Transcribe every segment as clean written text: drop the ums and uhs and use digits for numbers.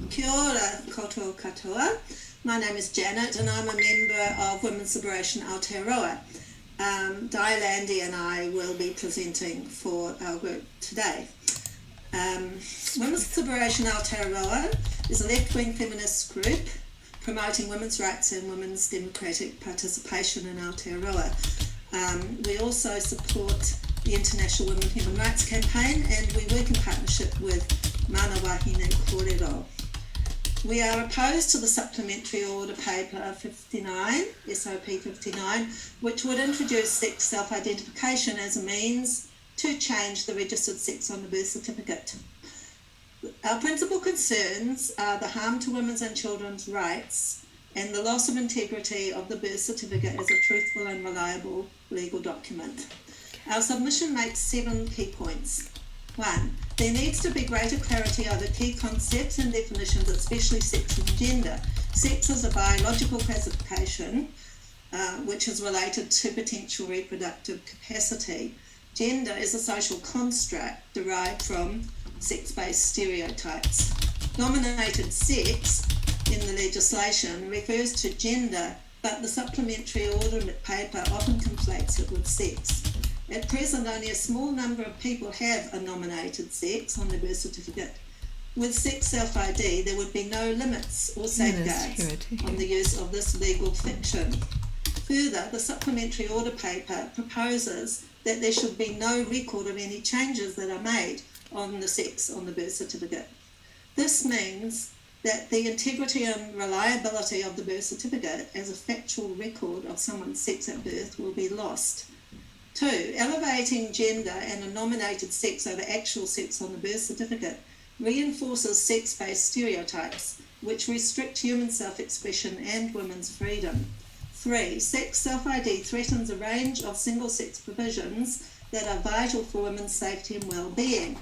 Kia ora koutou katoa. My name is Janet and I'm a member of Women's Liberation Aotearoa. Di Landy and I will be presenting for our group today. Women's Liberation Aotearoa is a left-wing feminist group promoting women's rights and women's democratic participation in Aotearoa. We also support the International Women Human Rights Campaign, and we work in partnership with Mana Wahine Kōrero. We are opposed to the Supplementary Order Paper 59, SOP 59, which would introduce sex self-identification as a means to change the registered sex on the birth certificate. Our principal concerns are the harm to women's and children's rights and the loss of integrity of the birth certificate as a truthful and reliable legal document. Our submission makes 7 key points. 1. There needs to be greater clarity over key concepts and definitions, especially sex and gender. Sex is a biological classification which is related to potential reproductive capacity. Gender is a social construct derived from sex-based stereotypes. Nominated sex in the legislation refers to gender, but the Supplementary Order Paper often conflates it with sex. At present, only a small number of people have a nominated sex on their birth certificate. With sex self-ID, there would be no limits or safeguards on the use of this legal fiction. Further, the Supplementary Order Paper proposes that there should be no record of any changes that are made on the sex on the birth certificate. This means that the integrity and reliability of the birth certificate as a factual record of someone's sex at birth will be lost. 2. Elevating gender and a nominated sex over actual sex on the birth certificate reinforces sex-based stereotypes, which restrict human self-expression and women's freedom. 3. Sex self-ID threatens a range of single-sex provisions that are vital for women's safety and well-being.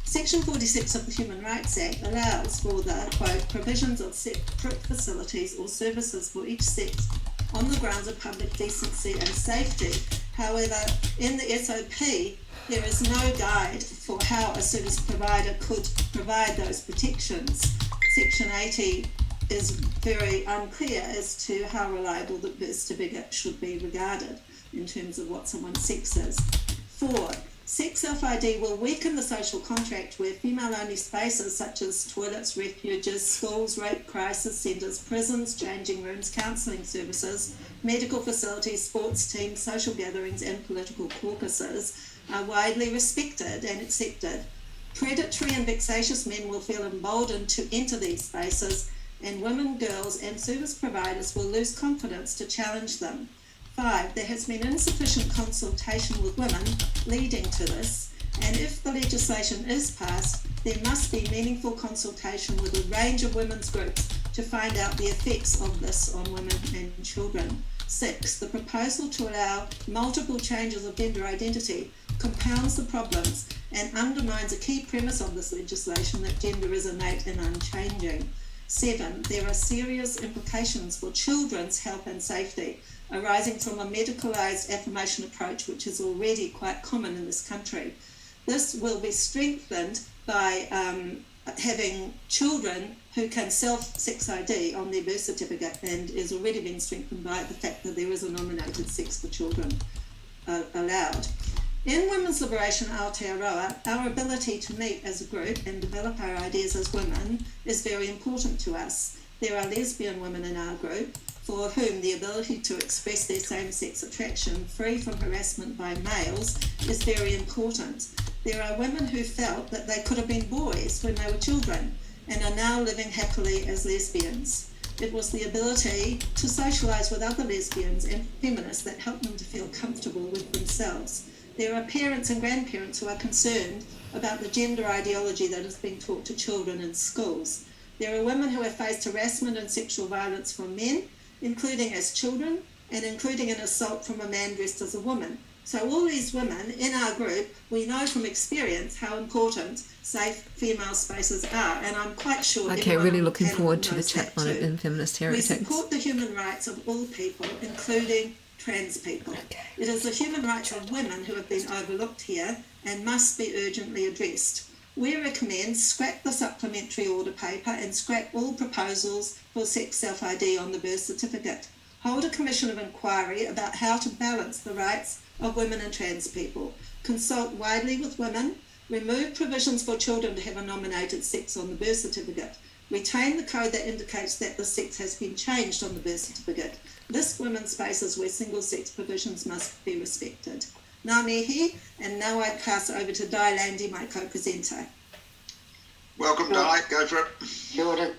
Section 46 of the Human Rights Act allows for the, quote, provisions of separate facilities or services for each sex on the grounds of public decency and safety. However, in the SOP, there is no guide for how a service provider could provide those protections. Section 80 is very unclear as to how reliable the birth certificate should be regarded in terms of what someone's sex is. 4. Sex self-ID will weaken the social contract where female-only spaces such as toilets, refuges, schools, rape crisis centres, prisons, changing rooms, counselling services, medical facilities, sports teams, social gatherings and political caucuses are widely respected and accepted. Predatory and vexatious men will feel emboldened to enter these spaces, and women, girls and service providers will lose confidence to challenge them. 5. There has been insufficient consultation with women leading to this, and if the legislation is passed, there must be meaningful consultation with a range of women's groups to find out the effects of this on women and children. 6. The proposal to allow multiple changes of gender identity compounds the problems and undermines a key premise of this legislation that gender is innate and unchanging. 7. There are serious implications for children's health and safety arising from a medicalised affirmation approach which is already quite common in this country. This will be strengthened by having children who can self-sex ID on their birth certificate, and is already been strengthened by the fact that there is a nominated sex for children allowed. In Women's Liberation Aotearoa, our ability to meet as a group and develop our ideas as women is very important to us. There are lesbian women in our group for whom the ability to express their same-sex attraction free from harassment by males is very important. There are women who felt that they could have been boys when they were children and are now living happily as lesbians. It was the ability to socialise with other lesbians and feminists that helped them to feel comfortable with themselves. There are parents and grandparents who are concerned about the gender ideology that is being taught to children in schools. There are women who have faced harassment and sexual violence from men, including as children, and including an assault from a man dressed as a woman. So all these women in our group, we know from experience how important safe female spaces are, and I'm quite sure... Okay, really looking forward to the chat on it in Feminist Heretics. We support the human rights of all people, including trans people. Okay. It is the human rights of women who have been overlooked here and must be urgently addressed. We recommend scrap the supplementary order paper and scrap all proposals for sex self-ID on the birth certificate. Hold a commission of inquiry about how to balance the rights of women and trans people. Consult widely with women. Remove provisions for children to have a nominated sex on the birth certificate. Retain the code that indicates that the sex has been changed on the birth certificate. List women's spaces where single-sex provisions must be respected. Ngā mihi, and now I pass over to Di Landy, my co-presenter. Welcome, Di. Go for it. Kia ora.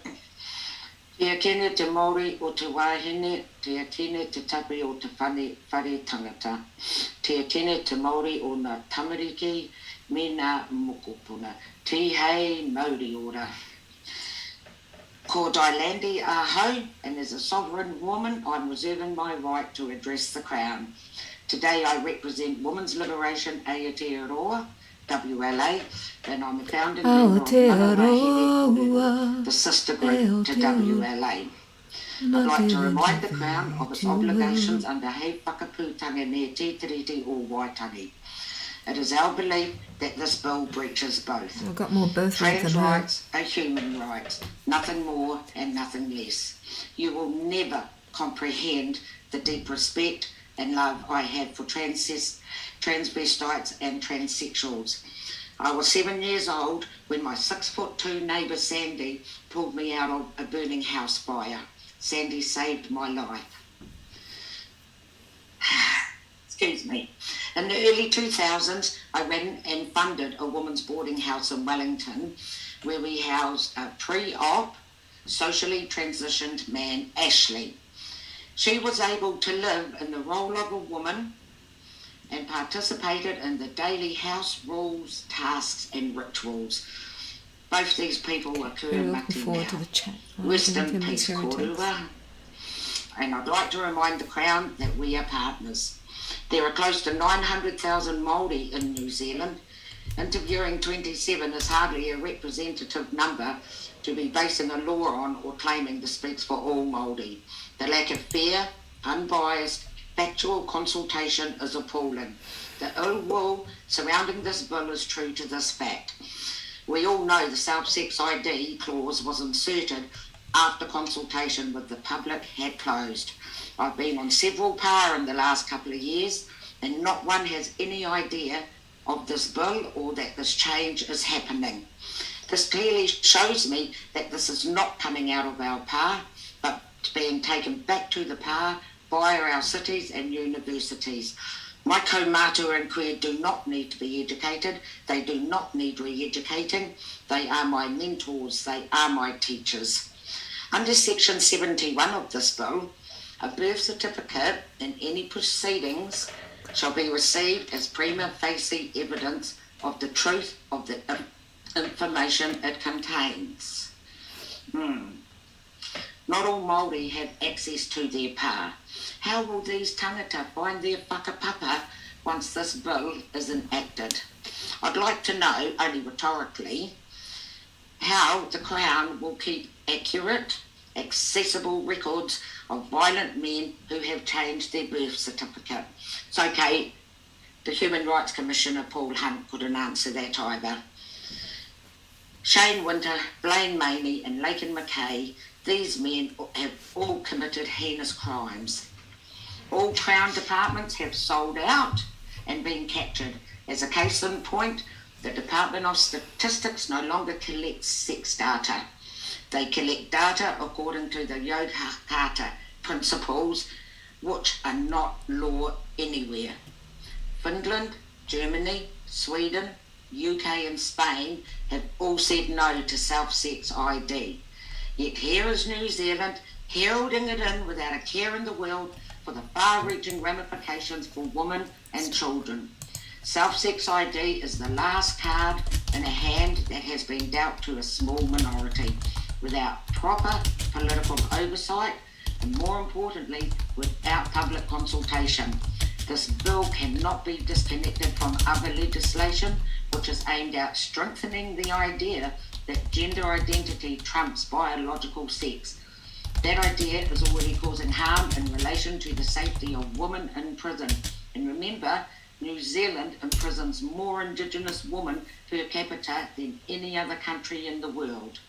Tia kene te Māori o te wāhine, tia kene te tapi o te whare tangata. Tia kene te Māori o ngā tamariki, me ngā mokopuna. Ti hei Māori ora. Ko Di Landy aho, and as a sovereign woman, I'm reserving my right to address the Crown. Today I represent Women's Liberation Aotearoa, WLA, and I'm a founding member of Aotearoa, the sister group to WLA. I'd like to remind the Crown of its obligations under Hei Whakapūtanga ne Tītiriti o Waitangi. It is our belief that this bill breaches both. I've got more birth Trans rights are human rights, nothing more and nothing less. You will never comprehend the deep respect and love I have for transvestites and transsexuals. I was 7 years old when my 6'2" neighbour Sandy pulled me out of a burning house fire. Sandy saved my life. Excuse me. In the early 2000s, I ran and funded a women's boarding house in Wellington where we housed a pre-op, socially transitioned man, Ashley. She was able to live in the role of a woman and participated in the daily house rules, tasks and rituals. Both these people occur in Mati now. Western Peace Korua. And I'd like to remind the Crown that we are partners. There are close to 900,000 Māori in New Zealand. Interviewing 27 is hardly a representative number to be basing a law on or claiming this speaks for all Māori. The lack of fair, unbiased, factual consultation is appalling. The ill will surrounding this bill is true to this fact. We all know the self-sex ID clause was inserted after consultation with the public had closed. I've been on several PAR in the last couple of years, and not one has any idea of this bill or that this change is happening. This clearly shows me that this is not coming out of our PAR, but being taken back to the PAR via our cities and universities. My kaumātua and queer do not need to be educated. They do not need re-educating. They are my mentors. They are my teachers. Under Section 71 of this bill, a birth certificate in any proceedings shall be received as prima facie evidence of the truth of the information it contains. Not all Māori have access to their PAR. How will these tangata find their whakapapa once this bill is enacted? I'd like to know, only rhetorically, how the Crown will keep accurate, accessible records of violent men who have changed their birth certificate. It's okay, the Human Rights Commissioner Paul Hunt couldn't answer that either. Shane Winter, Blaine Maney and Laken Mackay, these men have all committed heinous crimes. All Crown departments have sold out and been captured. As a case in point, the Department of Statistics no longer collects sex data. They collect data according to the Yogyakarta principles, which are not law anywhere. Finland, Germany, Sweden, UK and Spain have all said no to self-sex ID. Yet here is New Zealand heralding it in without a care in the world for the far-reaching ramifications for women and children. Self-sex ID is the last card in a hand that has been dealt to a small minority without proper political oversight and, more importantly, without public consultation. This bill cannot be disconnected from other legislation which is aimed at strengthening the idea that gender identity trumps biological sex. That idea is already causing harm in relation to the safety of women in prison. And remember, New Zealand imprisons more Indigenous women per capita than any other country in the world.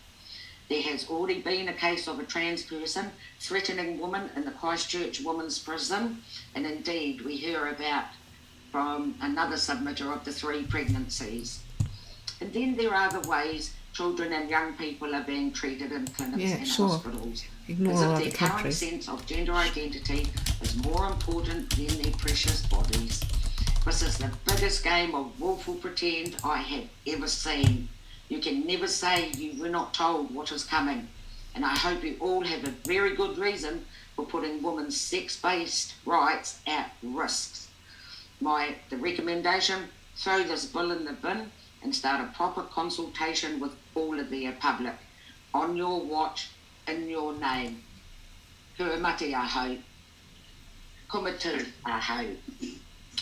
There has already been a case of a trans person threatening women in the Christchurch Women's Prison, and indeed we hear about from another submitter of the 3 pregnancies. And then there are the ways children and young people are being treated in clinics and hospitals. Ignore as if other their current countries. sense of gender identity is more important than their precious bodies. This is the biggest game of willful pretend I have ever seen. You can never say you were not told what is coming, and I hope you all have a very good reason for putting women's sex-based rights at risk. The recommendation, throw this bill in the bin and start a proper consultation with all of the public. On your watch, in your name. Kua mate ahau. Kumatu ahau.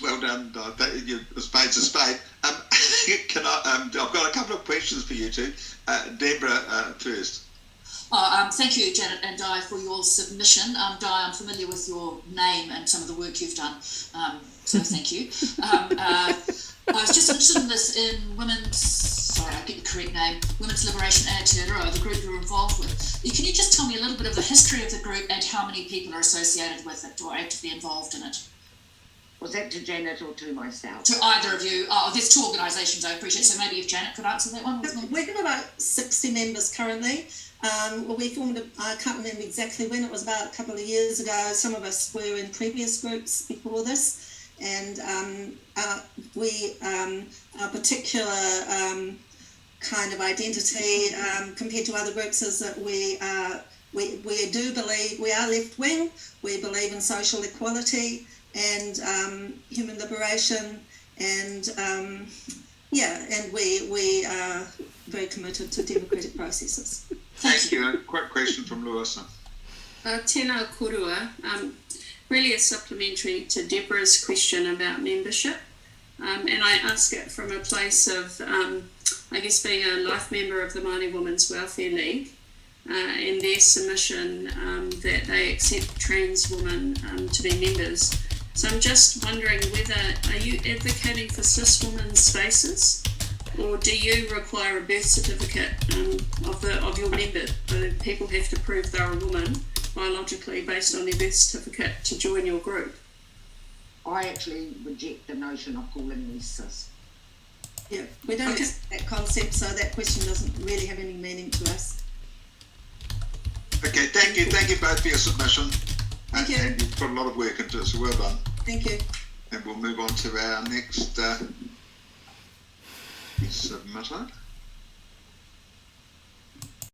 Well done, a spade's a spade. I've got a couple of questions for you two. Deborah first. Thank you, Janet and Di, for your submission. Di, I'm familiar with your name and some of the work you've done, so thank you. I was just interested in this in I'll get the correct name, Women's Liberation Aotearoa, the group you're involved with. Can you just tell me a little bit of the history of the group and how many people are associated with it or actively involved in it? Was that to Janet or to myself? To either of you. Oh, there's 2 organisations I appreciate, so maybe if Janet could answer that one. We have about 60 members currently. We formed, I can't remember exactly when, it was about a couple of years ago. Some of us were in previous groups before this. And our particular kind of identity compared to other groups is that we do believe, we are left-wing, we believe in social equality and human liberation, and and we are very committed to democratic processes. Thank you. A quick question from Lewis. Tēnā korua. Really a supplementary to Deborah's question about membership, and I ask it from a place of being a life member of the Māori Women's Welfare League, and their submission that they accept trans women to be members. So I'm just wondering are you advocating for cis women's spaces, or do you require a birth certificate of your member? People have to prove they're a woman biologically based on their birth certificate to join your group. I actually reject the notion of calling me cis. Yeah, we don't accept that concept, so that question doesn't really have any meaning to us. Okay, thank you both for your submission. Thank you. And you've put a lot of work into it, so well done. Thank you. And we'll move on to our next submitter.